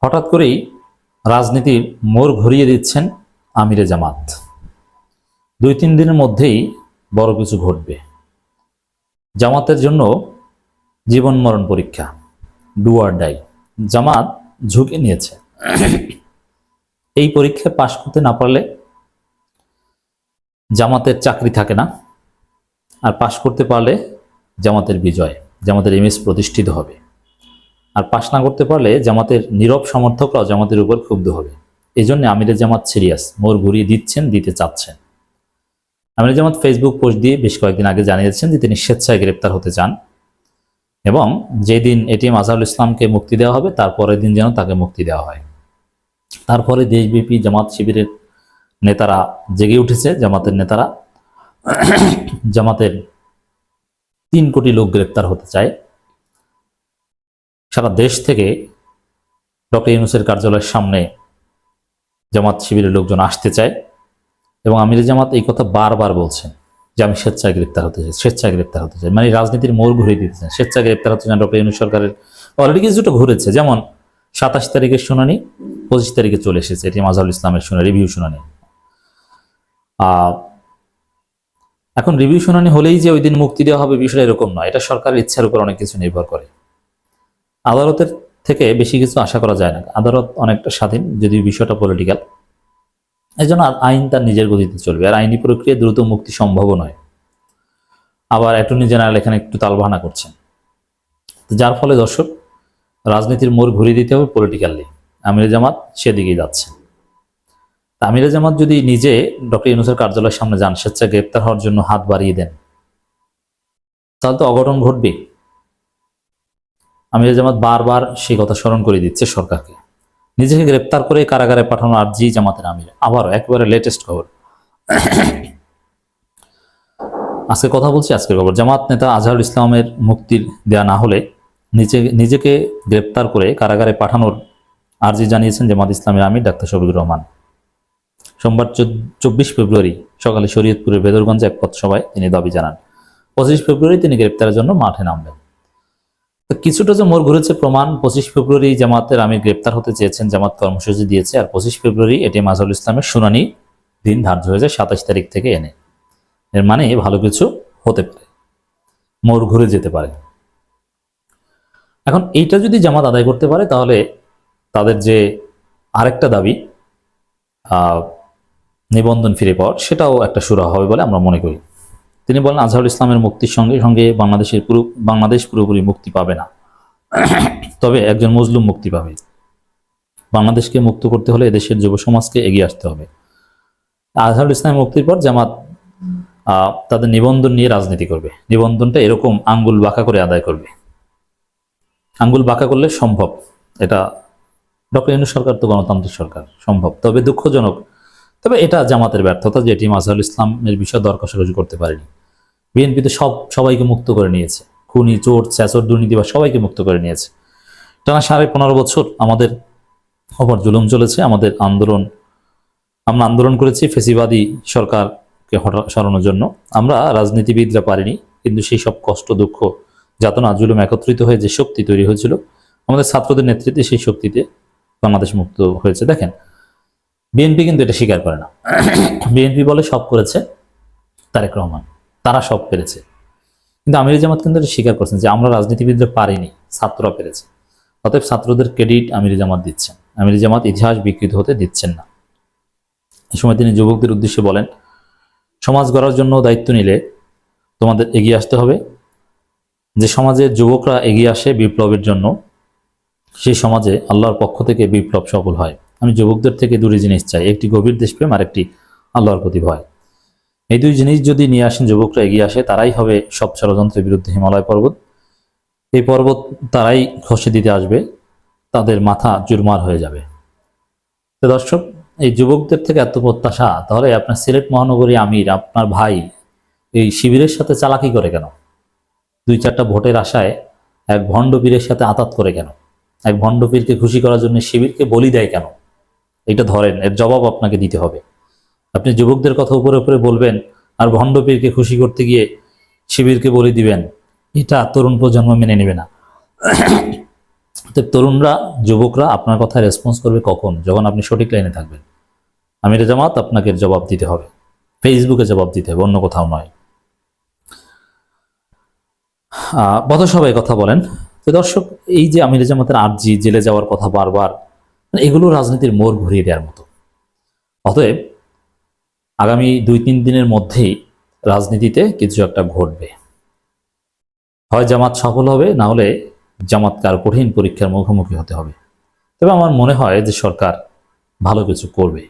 হঠাৎ করেই রাজনীতির মোড় ঘুরিয়ে দিচ্ছেন আমিরে জামাত। 2-3 দিনের মধ্যেই বড় কিছু ঘটবে। জামাতের জন্য জীবন মরণ পরীক্ষা, ডু অর ডাই। জামাত ঝুঁকি নিয়েছে। এই পরীক্ষায় পাশ করতে না পারলে জামাতের চাকরি থাকে না, আর পাশ করতে পারলে জামাতের বিজয়, জামাতের ইমেজ প্রতিষ্ঠিত হবে। আর পাশ না করতে পারলে জামাতের নীরব সমর্থকরাও জামাতের উপর ক্ষুব্ধ হবে। এই জন্য আমিরে জামাত সিরিয়াস, মোড় ঘুরিয়ে দিচ্ছেন, দিতে চাচ্ছেন। আমিরে জামাত ফেসবুক পোস্ট দিয়ে বেশ কয়েকদিন আগে জানিয়েছেন যে তিনি স্বেচ্ছায় গ্রেপ্তার হতে চান এবং যেদিন এটিএম আজহারুল ইসলামকে মুক্তি দেওয়া হবে তারপরের দিন যেন তাকে মুক্তি দেওয়া হয়। তারপরে দেশব্যাপী জামাত শিবিরের নেতারা জেগে উঠেছে। জামাতের নেতারা জামাতের 3 কোটি লোক গ্রেপ্তার হতে চায়। সারা দেশ থেকে ডক্টর ইউনূসের কার্যালয়ের সামনে জামাত শিবিরের লোকজন আসতে চায় এবং আমিরে জামাত এই কথা বারবার বলছেন যে আমি স্বেচ্ছায় গ্রেপ্তার হতে চাই, স্বেচ্ছায় গ্রেপ্তার হতে চাই। মানে রাজনীতির মোড় ঘুরিয়ে দিতেছেন, স্বেচ্ছায় গ্রেপ্তার হতে চান। ডক্টর ইউনূস সরকারের অলরেডি কিছুটা ঘুরেছে, যেমন 27 তারিখের শুনানি 25 তারিখে চলে এসেছে এটিএম আজহারুল ইসলামের শুনানি, রিভিউ শুনানি। এখন রিভিউ শুনানি হলেই যে ওই দিন মুক্তি দেওয়া হবে বিষয়টা এরকম নয়। এটা সরকারের ইচ্ছার উপর অনেক কিছু নির্ভর করে। আদালতের থেকে বেশি কিছু আশা করা যায় না। আদালত অনেকটা স্বাধীন, যদিও বিষয়টা পলিটিক্যাল। এই জন্য আইন তার নিজের গতিতে চলবে, আর আইনি প্রক্রিয়া দ্রুত মুক্তি সম্ভবও নয়। আবার অ্যাটর্নি জেনারেল এখানে একটু তালবাহানা করছেন, যার ফলে দর্শক রাজনীতির মোড় ঘুরিয়ে দিতে হবে পলিটিক্যালি। আমিরে জামাত সেদিকেই যাচ্ছে। আমিরে জামাত যদি নিজে ডক্টর ইউনূসের কার্যালয়ের সামনে যান, স্বেচ্ছায় গ্রেপ্তার হওয়ার জন্য হাত বাড়িয়ে দেন, তাহলে তো অঘটন ঘটবে। আমিরে জামাত বারবার সেই কথা স্মরণ করে দিচ্ছে সরকারকে। নিজেকে গ্রেপ্তার করে কারাগারে পাঠানোর আর্জি জামাতের আমির। আবারও একেবারে লেটেস্ট খবর, আজকে কথা বলছি, আজকের খবর। জামাত নেতা আজহারুল ইসলামের মুক্তির দেয়া না হলে নিজেকে গ্রেপ্তার করে কারাগারে পাঠানোর আর্জি জানিয়েছেন জামাত ইসলামের আমির ডাক্তার শফিকুর রহমান। সোমবার 24 ফেব্রুয়ারি সকালে শরীয়তপুরের বেদরগঞ্জে এক পথসভায় তিনি দাবি জানান 25 ফেব্রুয়ারি তিনি গ্রেপ্তারের জন্য মাঠে নামবেন। কিছুটা যে মোড় ঘুরেছে প্রমাণ, 25 ফেব্রুয়ারি জামাতের আমির গ্রেপ্তার হতে চেয়েছেন, জামাত কর্মসূচি দিয়েছে। আর 25 ফেব্রুয়ারি এটিএম আজহারুল ইসলামের শুনানি দিন ধার্য হয়ে যায় 27 তারিখ থেকে এনে। এর মানে ভালো কিছু হতে পারে, মোড় ঘুরে যেতে পারে। এখন এইটা যদি জামাত আদায় করতে পারে তাহলে তাদের যে আরেকটা দাবি নিবন্ধন ফিরে পাওয়ার, সেটাও একটা সুরাহা হবে বলে আমরা মনে করি। তিনি বলেন আজহারুল ইসলামের মুক্তির সঙ্গে সঙ্গে বাংলাদেশ পুরোপুরি মুক্তি পাবে না, তবে একজন মজলুম মুক্তি পাবে। বাংলাদেশকে মুক্ত করতে হলে এদেশের যুব সমাজকে এগিয়ে আসতে হবে। আজহারুল ইসলামের মুক্তির পর জামাত তাদের নিবন্ধন নিয়ে রাজনীতি করবে। নিবন্ধনটা এরকম আঙ্গুল বাঁকা করে আদায় করবে। আঙ্গুল বাঁকা করলে সম্ভব, এটা ডক্টর ইউনূস সরকার তো গণতান্ত্রিক সরকার, সম্ভব। তবে দুঃখজনক, তবে এটা জামাতের ব্যর্থতা যে এটিএম আজহারুল ইসলামের বিষয়ে দর কষাকষি করতে পারেনি। বিএনপি তো সবাইকে মুক্ত করে নিয়েছে, খুনি, চোর, ছ্যাচর, দুর্নীতিবাজ সবাইকে মুক্ত করে নিয়েছে। টানা 15.5 বছর আমাদের ওপর জুলুম চলেছে। আমরা আন্দোলন করেছি ফেসিবাদী সরকারকে সরানোর জন্য। আমরা রাজনীতিবিদরা পারিনি, কিন্তু সেই সব কষ্ট, দুঃখ, যাতনা, জুলুম একত্রিত হয়ে যে শক্তি তৈরি হয়েছিল আমাদের ছাত্রদের নেতৃত্বে, সেই শক্তিতে বাংলাদেশ মুক্ত হয়েছে। দেখেন, বিএনপি কিন্তু এটা স্বীকার করে না। বিএনপি বলে সব করেছে তারেক রহমান, তারা সব পেরেছে। কিন্তু আমিরে জামাত কিন্তু এটা স্বীকার করছেন যে আমরা রাজনীতিবিদরা পারিনি, ছাত্ররা পেরেছে। অতএব ছাত্রদের ক্রেডিট আমিরে জামাত দিচ্ছেন। আমিরে জামাত ইতিহাস বিকৃত হতে দিচ্ছেন না। এই সময় তিনি যুবকদের উদ্দেশ্যে বলেন, সমাজ গড়ার জন্য দায়িত্ব নিলে তোমাদের এগিয়ে আসতে হবে। যে সমাজে যুবকরা এগিয়ে আসে বিপ্লবের জন্য, সেই সমাজে আল্লাহর পক্ষ থেকে বিপ্লব সফল হয়। আমি যুবকদের থেকে 2 জিনিস চাই, একটি গভীর দেশপ্রেম আর একটি আল্লাহর প্রতি ভয়। এই 2 জিনিস যদি নিয়ে আসেন, যুবকরা এগিয়ে আসে, তারাই হবে সব ষড়যন্ত্রের বিরুদ্ধে হিমালয় পর্বত। এই পর্বত তারাই খসে দিতে আসবে, তাদের মাথা চুরমার হয়ে যাবে। তো দর্শক, এই যুবকদের থেকে এত প্রত্যাশা, তাহলে আপনার সিলেট মহানগরী আমির, আপনার ভাই এই শিবিরের সাথে চালাকি করে কেন? 2-4টা ভোটের আশায় এক ভণ্ড পীরের সাথে আতাত করে কেন? এক ভণ্ড পীরকে খুশি করার জন্য শিবিরকে বলি দেয় কেন? এটা ধরেন, এর জবাব আপনাকে দিতে হবে। আপনি যুবকদের কথা উপরে উপরে বলবেন আর ভণ্ড পীরকে খুশি করতে গিয়ে শিবিরকে বলি দিবেন, এটা তরুণ প্রজন্ম মেনে নেবে না। অতএব তরুণরা, যুবকরা আপনার কথায় রেসপন্স করবে কখন? যখন আপনি সঠিক লাইনে থাকবেন। আমিরে জামাত আপনাকে জবাব দিতে হবে, ফেসবুকে জবাব দিতে হবে, অন্য কোথাও নয়। সবাই কথা বলেন। তো দর্শক, এই যে আমিরে জামাতের আর্জি, জেলে যাওয়ার কথা বারবার, এগুলো রাজনীতির মোড় ঘুরিয়ে দেওয়ার মতো। অতএব আগামী 2-3 দিনের মধ্যেই রাজনীতিতে কিছু একটা ঘটবে। হয় জামাত সফল হবে, না হলে জামাতকে আর কঠিন পরীক্ষার মুখোমুখি হতে হবে। তবে আমার মনে হয় যে সরকার ভালো কিছু করবে।